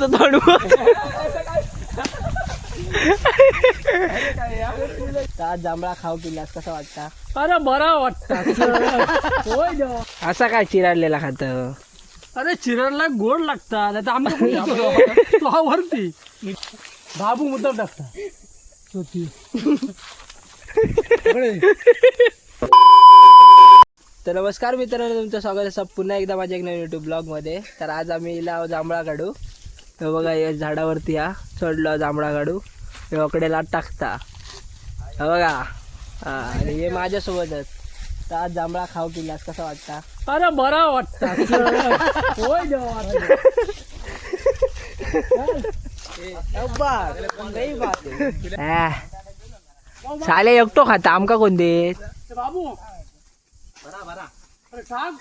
तुझं तोंड आज जांभळा खाऊ पिलास कसा वाटता? अरे बरा वाटता असा काय चिराडलेला खात? अरे चिरडला गोड लागता नाही तर आमच्या वरती बाबू मुद्दाम टाकता तर नमस्कार मित्रांनो, तुमचं स्वागत आहे पुन्हा एकदा माझ्या एक नवीन युट्यूब ब्लॉग मध्ये. तर आज आम्ही इला जांभळा काढू. तर बघा या झाडावरती हा चढलो जांभळा काढू. हे वकडेला टाकता हा बघा. हा आणि हे माझ्यासोबतच. तर आज जांभळा खाऊ पिलास कसा वाटता? अरे बरा वाटता साले एकटो खाता आमका कोण देत? बाबू अरे टाक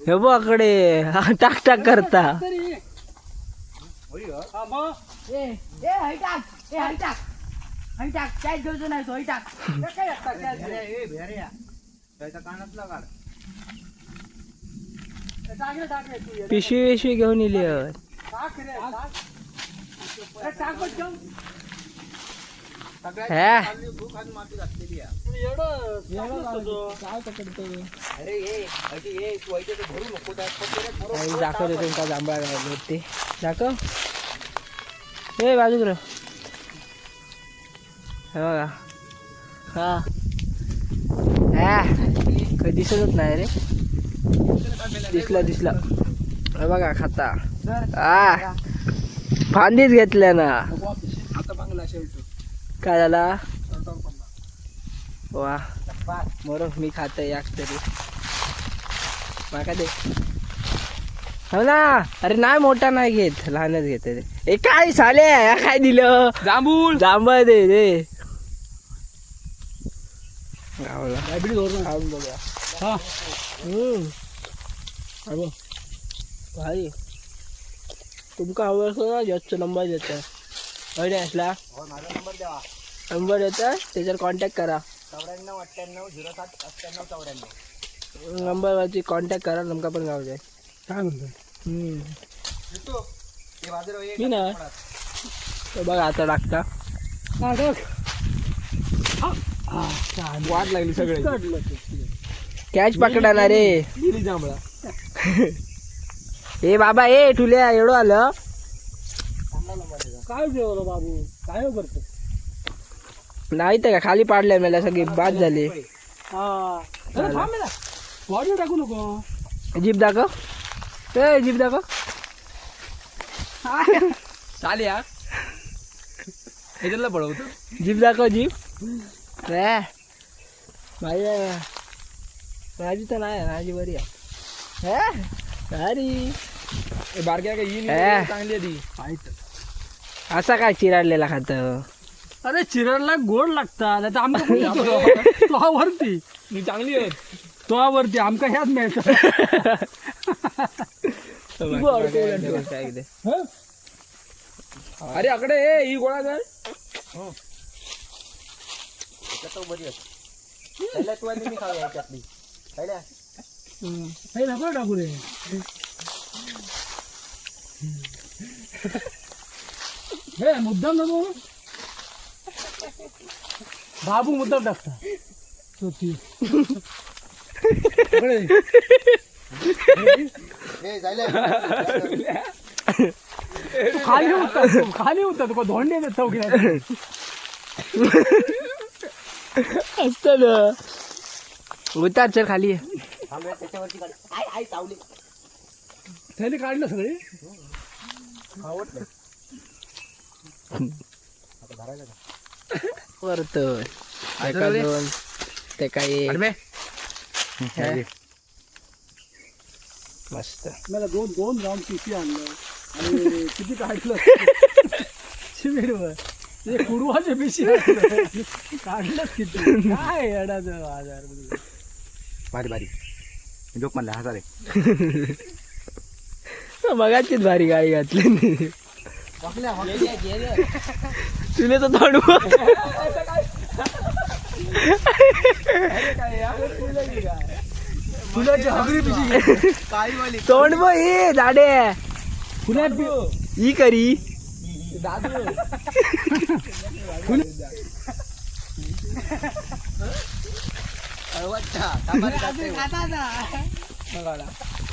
हे बघकडे टाक टाक करता. तरी हा मग पिशवी विशवी घेऊन इली दाखवतो तुमचा जांभळा ते दाखव. हे बाजूक र हे बघा. हा काही दिसतच नाही रे. दिसला दिसला हे बघा खाता. हा फांदीच घेतल्या ना. काय झाला? वा मरो मी खात याक तरी माका दे. हो ना. अरे नाही मोठा नाही घेत, लहानच घेते रे. ए काय साले काय दिलं? जांभूळ जांभळ दे दे गावला खाऊन बघा. हा भाई तुमका हवं असं ना जास्त नंबर देतं. हय नाही असला नंबर येतं त्याच्यावर कॉन्टॅक्ट करा. 9498079894 नंबरवरती कॉन्टॅक्ट करा. तुमका पण गाव जाय. काय म्हणतो मी ना बघा आता टाकता. वाट लागली सगळे कॅच पकडा रे जांभळा. ए बाबा ए ठुल्या एवढं आलं. काय जेवलं बाबू काय करतो? नाही तर का खाली पाडलंय मला सगळी बाद झाली. बॉडी टाकू नको. जीप दाखव. ए जीप दाखव. चाले यार ह्याच्याला पडवतो. जीप दाखव जीप. माझी तर नाही माझी बरी आहे. अरे बारक्या काय येईल चांगली आहे ती. असा काय चिराडलेला खात? अरे चिरडला गोड लागता नाही तर आमका वरती मी चांगली आहे तो वरती आमका ह्याच मिळतं. अरे आकडे ही गोळा कर. टाकू रे. हे मुद्दाम नको बाबू मुद्दाम टाकता. खाली होता तुका धोंडे चौकी असत ना. उतार चल खाली. त्याने काढलं सगळे. परत ऐका दोन ते काय मस्त. मला दोन राऊंड पिशी आणलं आणि किती काढलं ते कुडवाचे पिशी काढलं किती. काय अडाचं बाजार भारी भारी जोक म्हणला हजार आहे. मगाचीच भारी गाडी घातली. तुला तर तोंड फुलाची हगरी पिशी तोंड हे झाडे ही करी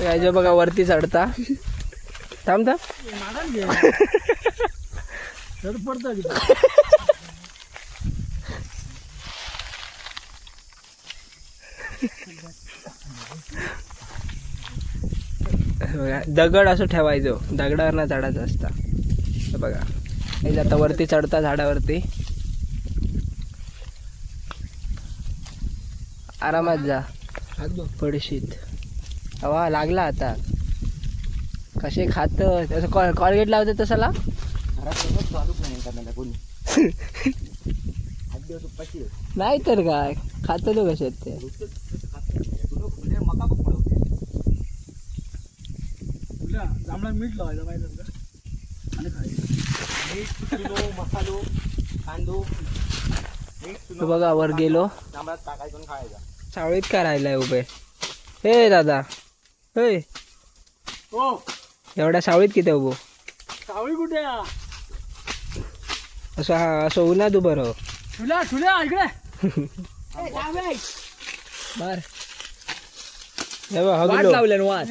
याच्या बघा वरती चढता थांब दगड असं ठेवायचं दगडावर ना चढायचं असता हे बघा हे आता वरती चढता झाडावरती आरामात जा पडशीत हवा लागला आता कसे खात असं कॉलगेट लावते तसाला नाही तर काय खात तो कसे ते जांभळा मीठ लावायचं माहिती का आणि खायचं मसालो कांदो तू बघा वर गेलो जांभळात टाकायचं आणि खायचा सावळीत काय राहिलाय उभे हे दादा हे हो एवढ्या सावळीत किती उभो सावळी कुठे असं असं उन्हात उभं राहो ठुल्या ठुल्या इकडे बर हे बघ हगलो लावले वाट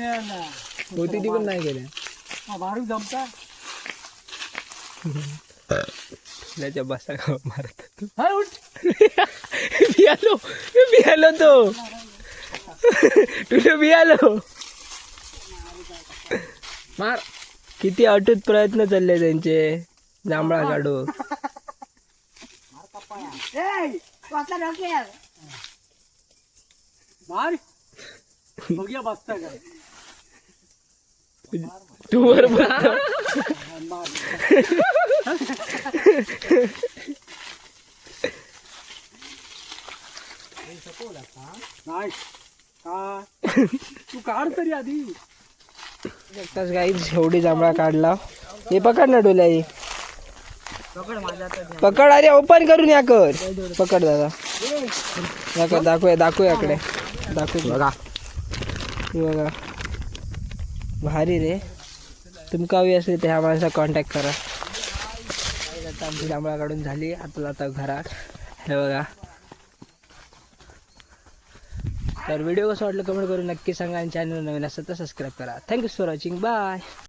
होती ती पण नाही गेल्या मारू जमता त्याच्या बसा मारत हाय उठ मी आलो तो तुला मी आलो मार किती अटूट प्रयत्न चालले त्यांचे जांभळा काढू मार बघूया बसता काय तू बरोबर नाही तू काढ तरी आधी एकटाच गाईच एवढी जांभळा काढला हे पकड ना डोल्या पकड अरे ओपन करून या कर पकड दादा या कर दाखवूया इकडे दाखवू बघा बघा भारी रे तुमका हवी असेल तर ह्या माणसा कॉन्टॅक्ट करा आता आमची जांभळा काढून झाली आता घरात हे बघा तर व्हिडिओ कसं वाटलं कमेंट करून नक्की सांगा आणि चॅनल नवीन असेल तर सबस्क्राईब करा थँक्यू फॉर वॉचिंग बाय